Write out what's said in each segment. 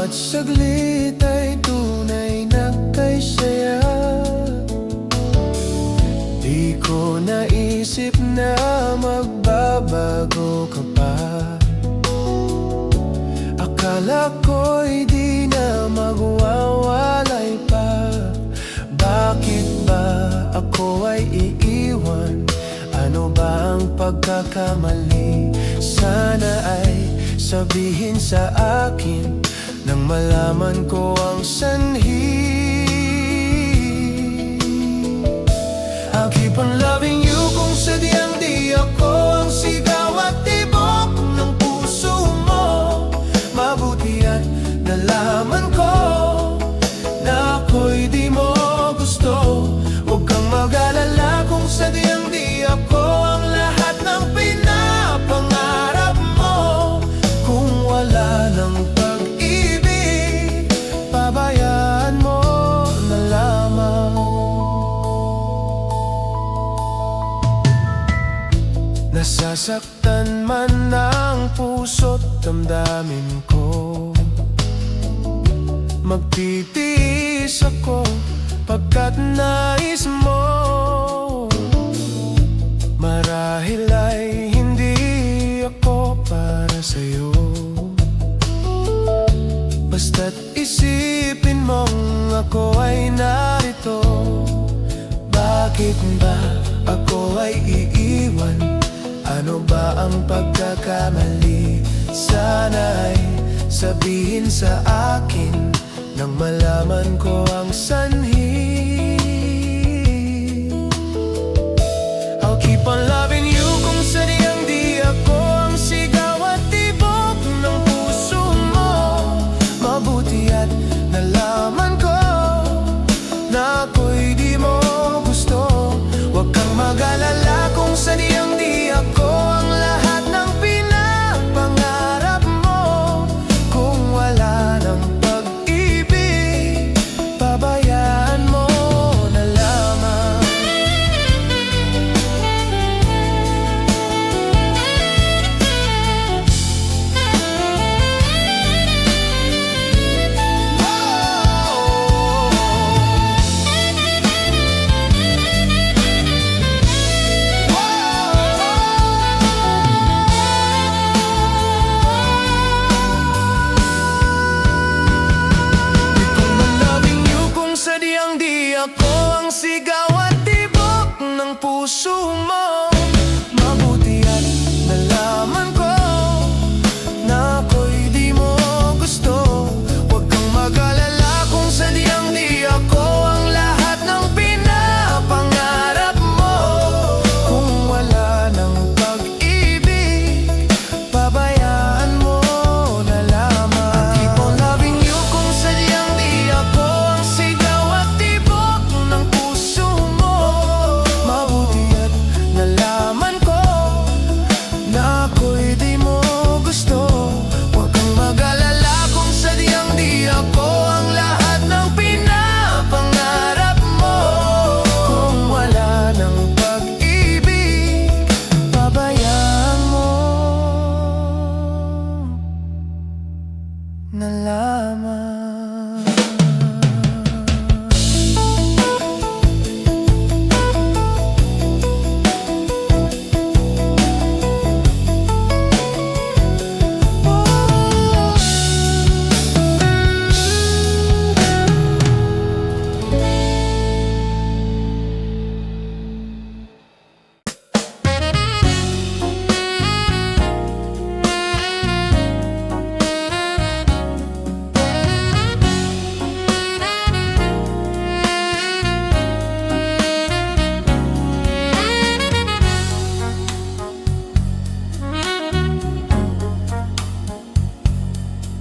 Bawat saglit ay tunay na kay saya. Di ko naisip na magbabago ka pa. Akala ko'y di na magwawalay pa. Bakit ba ako ay iiwan? Ano ba ang pagkakamali? Sana ay sabihin sa akin nang malaman ko ang sanhi. I'll keep on loving you kung sadyang di ako ang sigaw at tibok ng puso mo. Mabuti at nalaman ko na ako'y di mo gusto. Huwag kang mag-alala kung sadyang di ako ang lahat ng pinapangarap mo. Kung wala ng pag-ibig, pabayaan mo na lamang. Nasasaktan man ang puso't damdamin ko. Magtitiis ako pagkat nais mo. Marahil ay hindi ako para sa'yo. Basta't isipin mong ako ay narito. Bakit ba ako ay iiwan? Ano ba ang pagkakamali? Sana ay sabihin sa akin nang malaman ko ang sanhi. I'll keep on loving you kung sadyang di ako ang sigaw at tibok ng puso mo. Mabuti at nalaman ko na ako'y di mo gusto. Huwag kang mag-alala kung sadyang di ako ang lahat ng pinapangarap mo. Kung wala ng pag-ibig, pabayaan mo na lamang. Sadyang di ako ang sigaw at tibok ng puso mo. Mabuti at nalaman ko na ako'y di mo gusto. Huwag kang mag-alala kung sadyang di ako ang lahat ng pinapangarap mo. Kung wala ng pag-ibig, pabayaan mo na lamang. I keep on loving you kung sadyang di ako ang sigaw at tibok ng puso mo. Mabuti at nalaman ko na ako'y di mo gusto. Huwag kang mag-alala kung sadyang di ako ang lahat ng pinapangarap mo. Kung wala ng pag-ibig, pabayaan mo na lamang.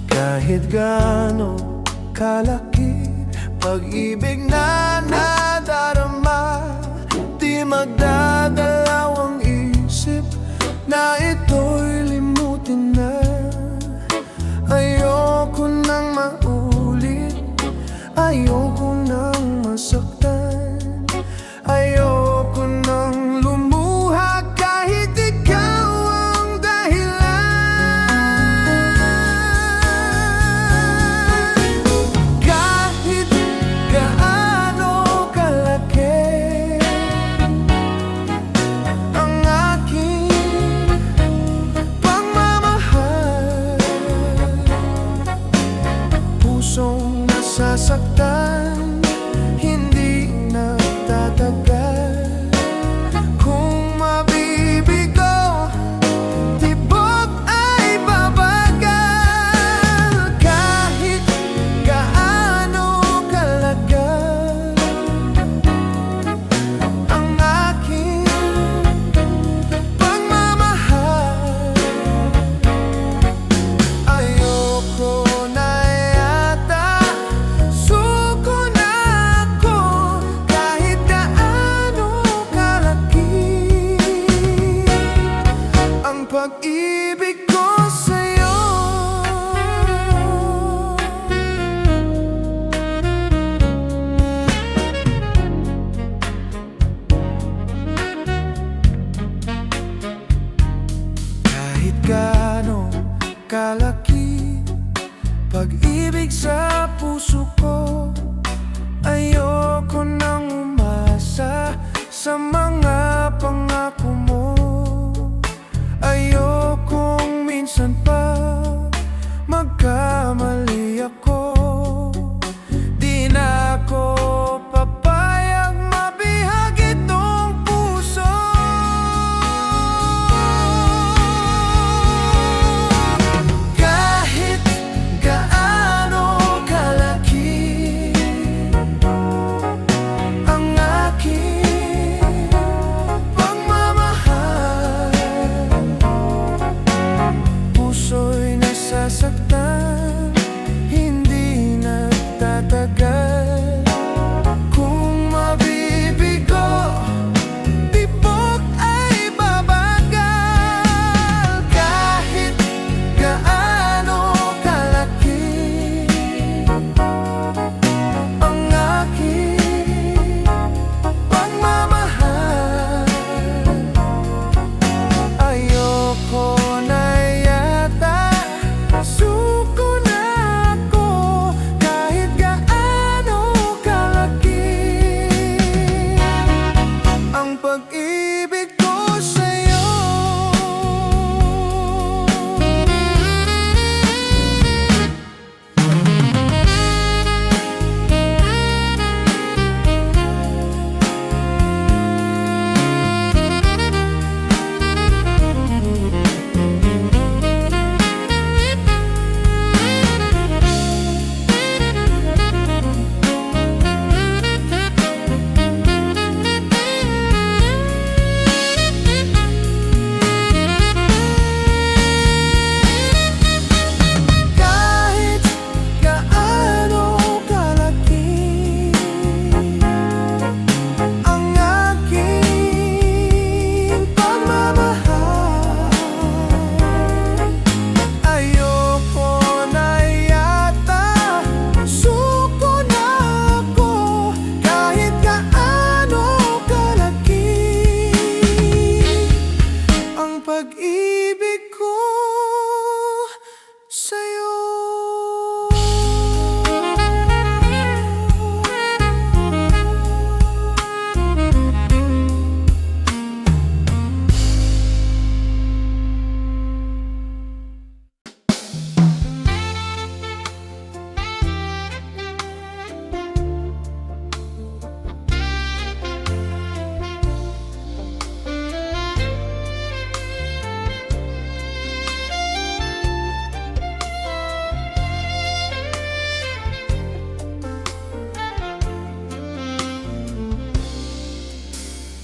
Kahit gaano kalaki pag-ibig na nadarama, di magdadalawang isip na ito'y limutin na. Ayoko nang maulit, ayoko nang masaktan, ayoko nang lumuha kahit ikaw ang dahilan. nasasaktan, hindi nagtatagal. Kung mabibigo, tibok ay babagal. Kahit gaano kalagal ang aking pagmamahal, ayoko na yata, suko na ako. Kahit gaano kalaki ang pag-ibig ko sa'yo. Kahit gaano kalaki pag-ibig sa puso ko, ayoko nang umasa sa mga pangako mo. Ayokong minsan pa magkamali ako. Di na ako papayag mabihag itong puso. Kahit gaano kalaki ang aking pagmamahal, puso'y nasasaktan, hindi nagtatagal. Kung mabibigo, tibok ay babagal. Kahit gaano kalaki ang aking pagmamahal, ayoko na yata, suko na ako. Kahit gaano kalaki ang pag-ibig ko sa'yo. Kahit gaano kalaki ang aking pagmamahal, ayoko na yata, suko na ako. Kahit gaano kalaki ang pag-ibig ko sa'yo.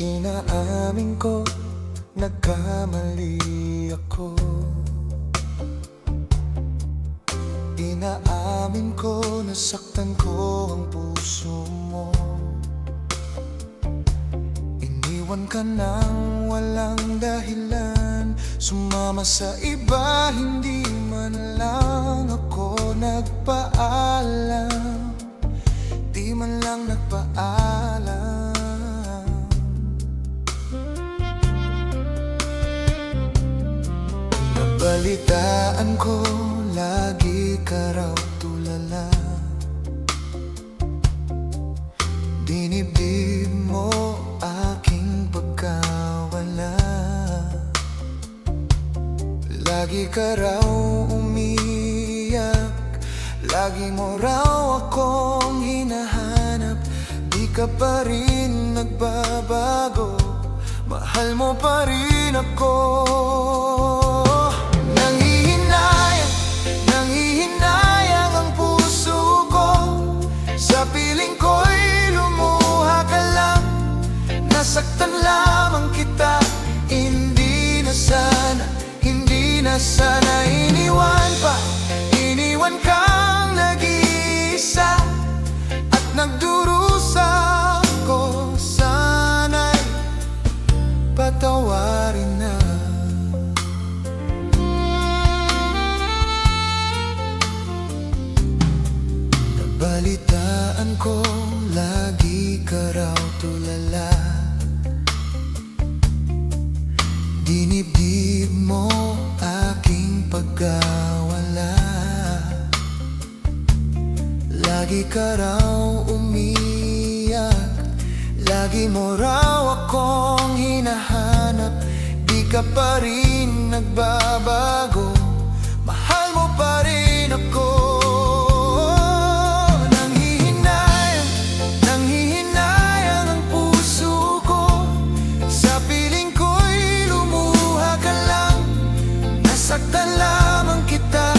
Inaamin ko, nagkamali ako. Inaamin ko, nasaktan ko ang puso mo. Iniwan ka nang walang dahilan, sumama sa iba, hindi man lang ako nagpaalam. Di man lang nagpaalam. Nabalitaan ko, lagi ka raw tulala. Dinibdib mo aking pagkawala. Lagi ka raw umiyak, Lagi mo raw akong hinahanap, di ka pa rin nagbabago, mahal mo pa rin ako. Nanghihinayang ang puso ko, sa piling ko'y lumuha ka lang. Nasaktan lamang kita, hindi na sana iniwan kang nag-iisa at nagdurusa ko. Sana'y patawarin na. Nabalitaan ko lagi ka raw tulala, dinibdib mo aking pagkawala. Lagi ka raw umiyak, lagi mo raw akong hinahanap, di ka pa rin nagbabago, mahal mo pa rin ako. Nanghihinayang ang puso ko, sa piling ko'y lumuha ka lang. Nasaktan lamang kita,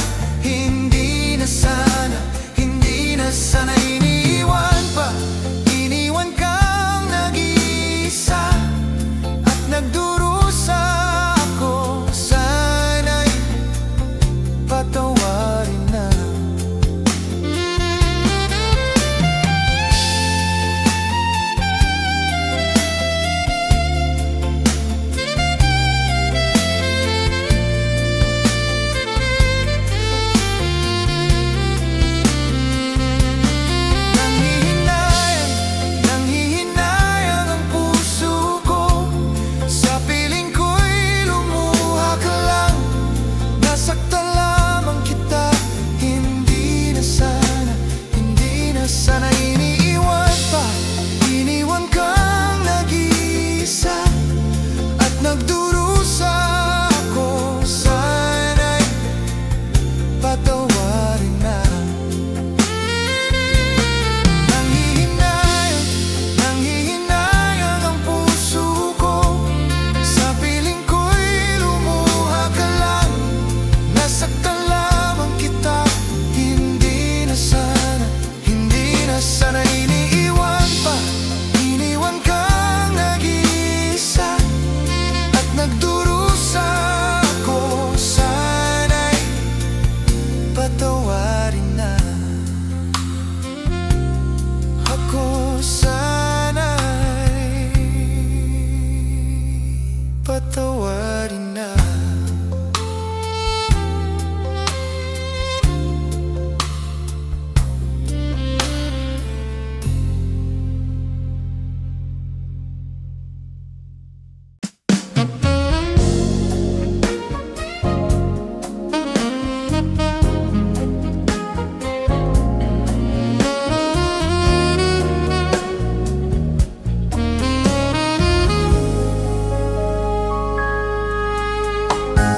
hindi na sana iniwan kang nag-iisa at nagdurusa ako. Sana'y patawarin na. Patawarin na.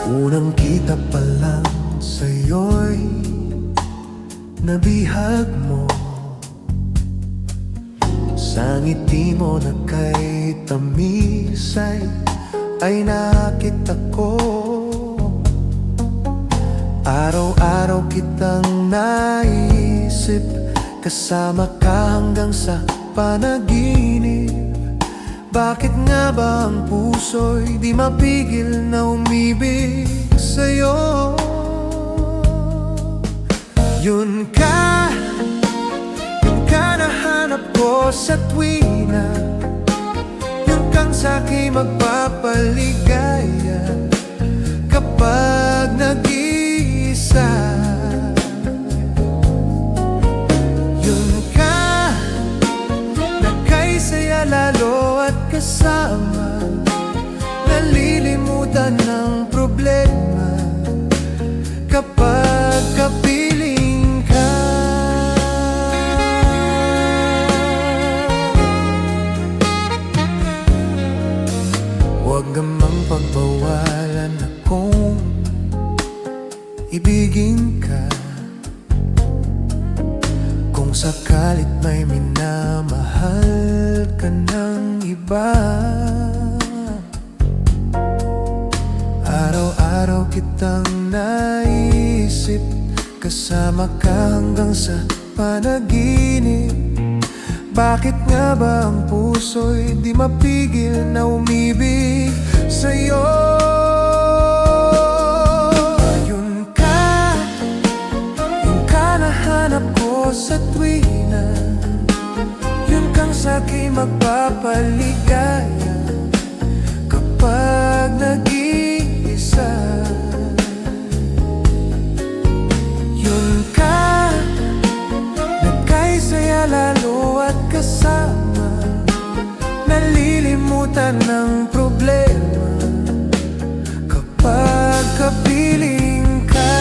Unang kita pa lang sa'yo'y nabihag mo, sa ngiti mo na kay tamis ay nakita ko. Araw-araw kitang naisip, kasama ka hanggang sa panaginip. Bakit nga ba ang puso'y di mapigil na umibig sa'yo? Yun ka nahanap ko sa tuwina, yun kang sa'kin magpapaligaya kapag nag-iisa. Yun ka na kay saya lalo at kasama, nalilimutan ng problema kapag kapiling ka. Huwag namang pagbawalan akong ibigin ka. sakalit may minamahal ka ng iba, araw-araw kitang naisip, kasama ka hanggang sa panaginip. Bakit nga ba ang puso'y di mapigil na umibig sa'yo? Yun ka nahanap ko sa tuwina, yun kang sa'kin magpapaligaya kapag nag-iisa. Yun ka, nagkaisaya lalo at kasama, nalilimutan ng problema kapag kapiling ka.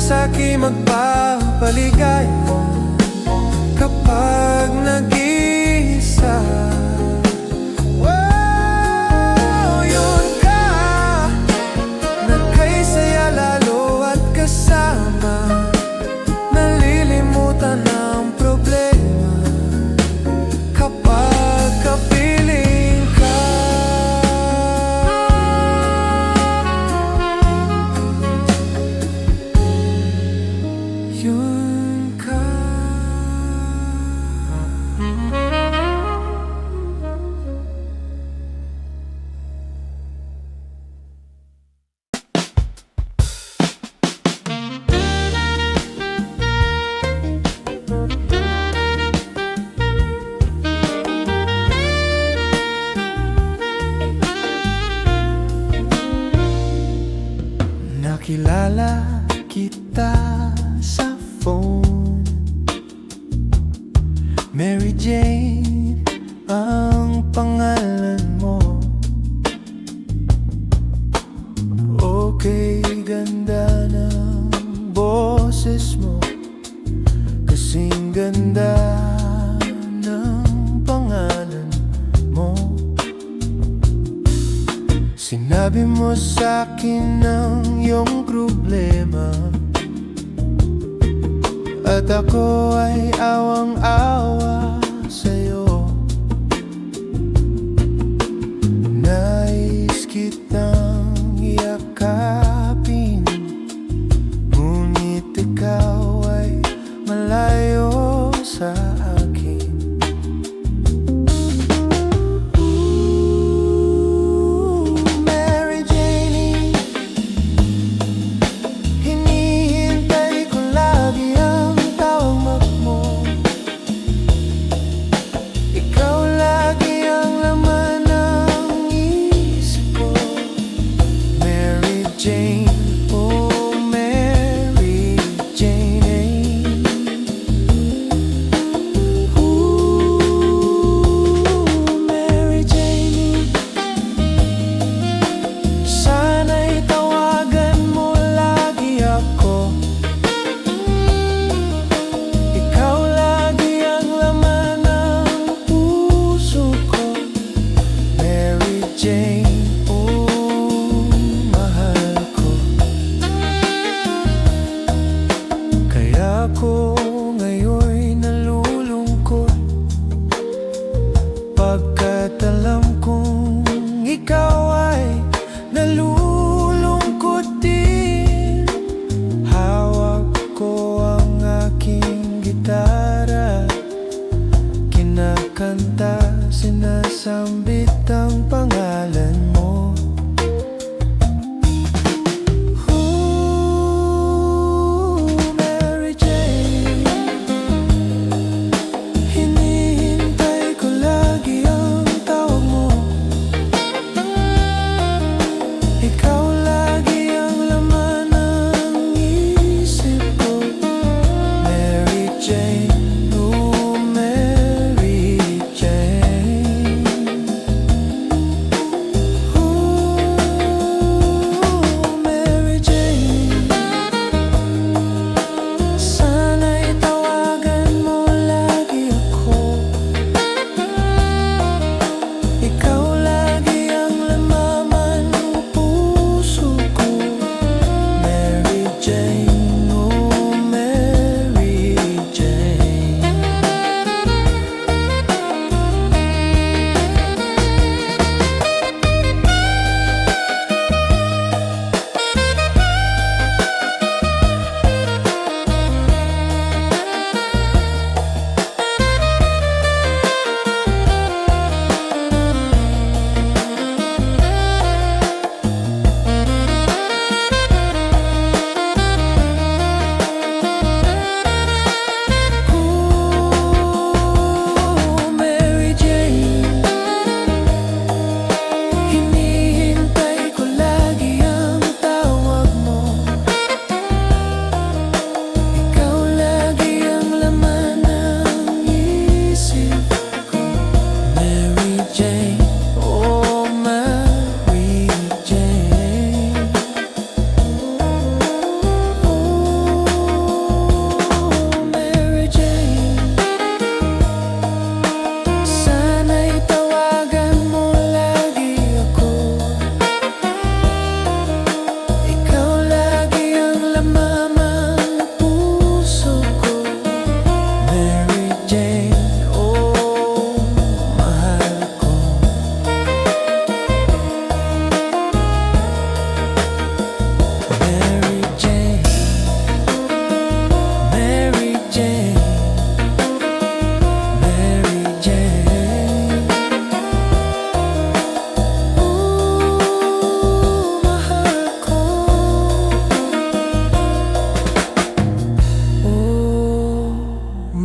Sa'kin magpapaligaya kapag nag-iisa. Oh, yun ka, nagkaisaya lalo at kasama, nalilimutan ang problema kapag kapiling ka. Yun ka. Nakilala kita sa phone, Mary Jane ang pangalan mo. Okay, ganda ng boses mo, kasing ganda ng pangalan mo. Sinabi mo sa'kin ang iyong problema, at ako ay awang-awa sa'yo. Nais kitang iyakapin, ngunit ikaw ay malayo sa akin. Mary Jane, hinihintay ko lagi ang tawag mo. Ikaw lagi ang laman ng isip ko. Mary Jane, oh Mary Jane.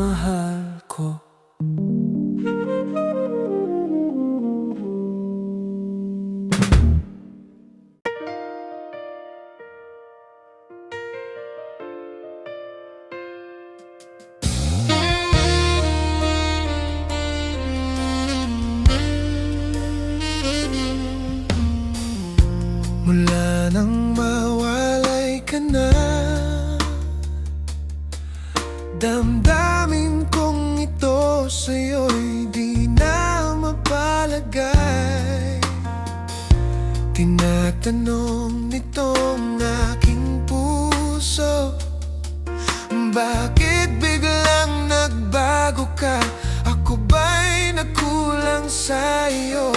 mahal ko. Mula nang mawalay ka na, damdamin kong ito sa'yo'y di na mapalagay. Tinatanong nitong aking puso, bakit biglang nagbago ka? Ako ba'y nagkulang sa'yo?